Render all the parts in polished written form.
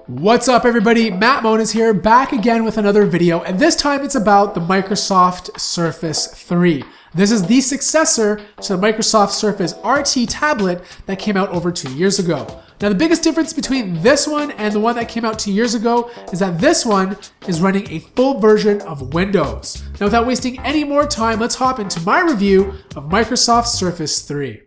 What's up everybody, Matt Monas here, back again with another video, and this time it's about the Microsoft Surface 3. This is the successor to the Microsoft Surface RT tablet that came out over 2 years ago. Now the biggest difference between this one and the one that came out 2 years ago is that this one is running a full version of Windows. Now without wasting any more time, let's hop into my review of Microsoft Surface 3.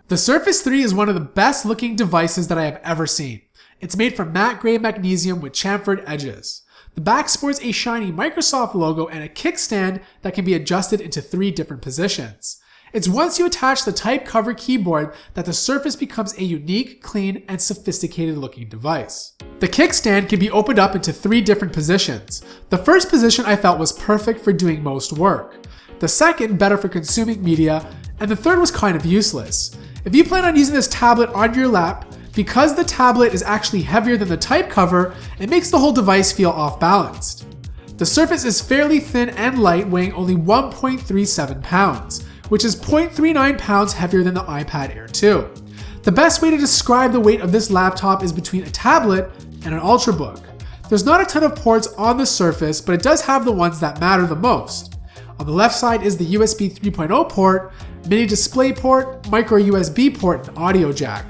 The Surface 3 is one of the best looking devices that I have ever seen. It's made from matte gray magnesium with chamfered edges. The back sports a shiny Microsoft logo and a kickstand that can be adjusted into 3 different positions. It's once you attach the type cover keyboard that the Surface becomes a unique, clean, and sophisticated looking device. The kickstand can be opened up into 3 different positions. The first position I felt was perfect for doing most work. The second, better for consuming media, and the third was kind of useless. If you plan on using this tablet on your lap, because the tablet is actually heavier than the type cover, it makes the whole device feel off balanced. The Surface is fairly thin and light, weighing only 1.37 pounds, which is 0.39 pounds heavier than the iPad Air 2. The best way to describe the weight of this laptop is between a tablet and an Ultrabook. There's not a ton of ports on the Surface, but it does have the ones that matter the most. On the left side is the USB 3.0 port, mini display port, micro USB port, and audio jack.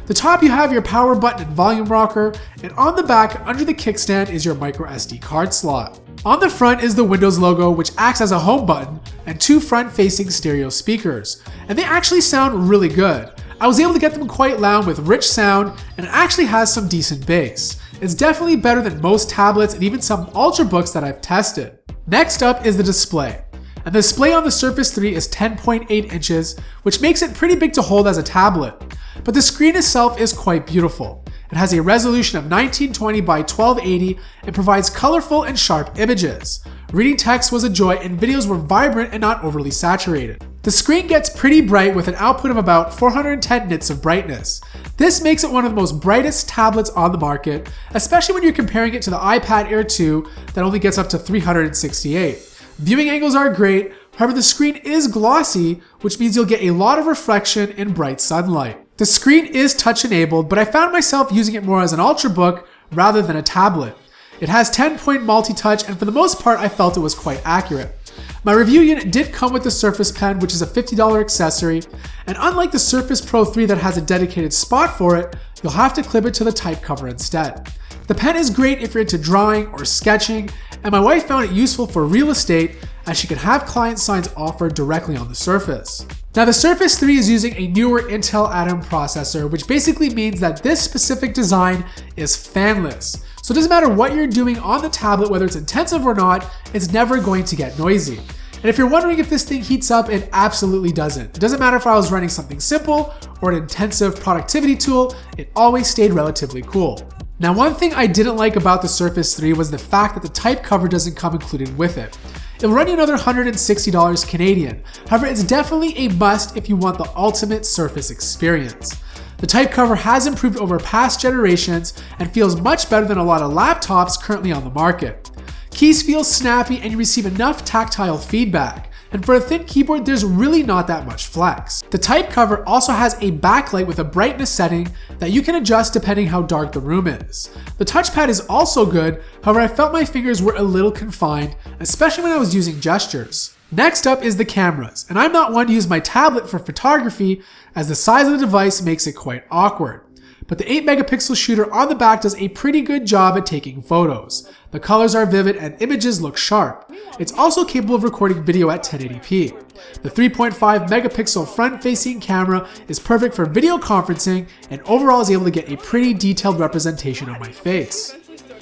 The top you have your power button and volume rocker, and on the back under the kickstand is your micro SD card slot. On the front is the Windows logo, which acts as a home button, and 2 front-facing stereo speakers. And they actually sound really good. I was able to get them quite loud with rich sound, and it actually has some decent bass. It's definitely better than most tablets and even some Ultrabooks that I've tested. Next up is the display. And the display on the Surface 3 is 10.8 inches, which makes it pretty big to hold as a tablet. But the screen itself is quite beautiful. It has a resolution of 1920 by 1280 and provides colorful and sharp images. Reading text was a joy and videos were vibrant and not overly saturated. The screen gets pretty bright with an output of about 410 nits of brightness. This makes it one of the most brightest tablets on the market, especially when you're comparing it to the iPad Air 2 that only gets up to 368. Viewing angles are great, however the screen is glossy, which means you'll get a lot of reflection in bright sunlight. The screen is touch enabled, but I found myself using it more as an Ultrabook rather than a tablet. It has 10-point multi-touch, and for the most part I felt it was quite accurate. My review unit did come with the Surface Pen, which is a $50 accessory, and unlike the Surface Pro 3 that has a dedicated spot for it, you'll have to clip it to the type cover instead. The pen is great if you're into drawing or sketching, and my wife found it useful for real estate as she can have client signs offered directly on the Surface. Now the Surface 3 is using a newer Intel Atom processor, which basically means that this specific design is fanless. So it doesn't matter what you're doing on the tablet, whether it's intensive or not, it's never going to get noisy. And if you're wondering if this thing heats up, it absolutely doesn't. It doesn't matter if I was running something simple or an intensive productivity tool, it always stayed relatively cool. Now one thing I didn't like about the Surface 3 was the fact that the type cover doesn't come included with it. It will run you another $160 Canadian. However, it's definitely a must if you want the ultimate Surface experience. The type cover has improved over past generations and feels much better than a lot of laptops currently on the market. Keys feel snappy and you receive enough tactile feedback. And for a thin keyboard, there's really not that much flex. The type cover also has a backlight with a brightness setting that you can adjust depending how dark the room is. The touchpad is also good, however I felt my fingers were a little confined, especially when I was using gestures. Next up is the cameras, and I'm not one to use my tablet for photography as the size of the device makes it quite awkward. But the 8 megapixel shooter on the back does a pretty good job at taking photos. The colors are vivid and images look sharp. It's also capable of recording video at 1080p. The 3.5 megapixel front-facing camera is perfect for video conferencing and overall is able to get a pretty detailed representation of my face.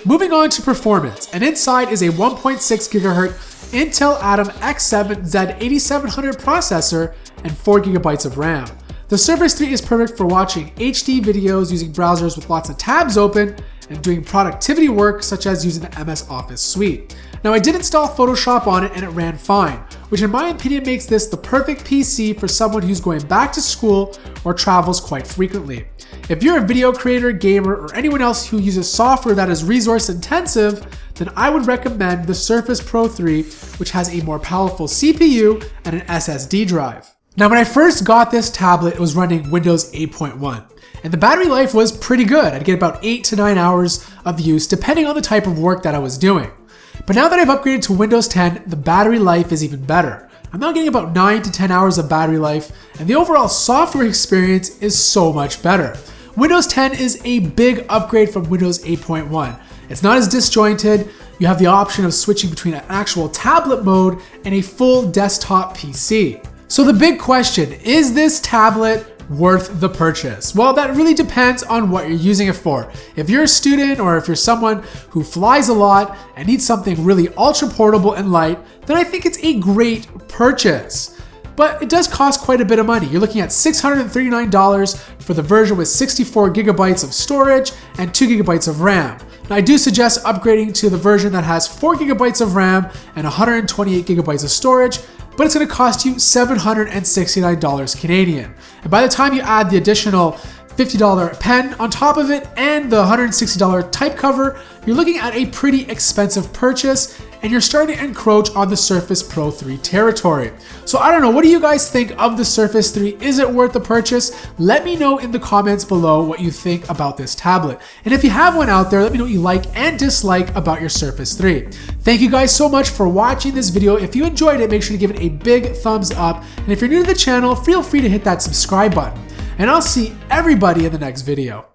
Moving on to performance, and inside is a 1.6 GHz Intel Atom X7 Z8700 processor and 4 GB of RAM. The Surface 3 is perfect for watching HD videos using browsers with lots of tabs open and doing productivity work such as using the MS Office suite. Now I did install Photoshop on it and it ran fine, which in my opinion makes this the perfect PC for someone who's going back to school or travels quite frequently. If you're a video creator, gamer, or anyone else who uses software that is resource intensive, then I would recommend the Surface Pro 3, which has a more powerful CPU and an SSD drive. Now, when I first got this tablet, it was running Windows 8.1, and the battery life was pretty good. I'd get about 8 to 9 hours of use depending on the type of work that I was doing. But now that I've upgraded to Windows 10, the battery life is even better. I'm now getting about 9 to 10 hours of battery life, and the overall software experience is so much better. Windows 10 is a big upgrade from Windows 8.1. It's not as disjointed. You have the option of switching between an actual tablet mode and a full desktop PC. So the big question, is this tablet worth the purchase? Well, that really depends on what you're using it for. If you're a student or if you're someone who flies a lot and needs something really ultra portable and light, then I think it's a great purchase. But it does cost quite a bit of money. You're looking at $639 for the version with 64 gigabytes of storage and 2 gigabytes of RAM. Now, I do suggest upgrading to the version that has 4 gigabytes of RAM and 128 gigabytes of storage, but it's going to cost you $769 Canadian. And by the time you add the additional $50 pen on top of it and the $160 type cover, you're looking at a pretty expensive purchase, and you're starting to encroach on the Surface Pro 3 territory. So I don't know, what do you guys think of the Surface 3? Is it worth the purchase? Let me know in the comments below what you think about this tablet. And if you have one out there, let me know what you like and dislike about your Surface 3. Thank you guys so much for watching this video. If you enjoyed it, make sure to give it a big thumbs up. And if you're new to the channel, feel free to hit that subscribe button. And I'll see everybody in the next video.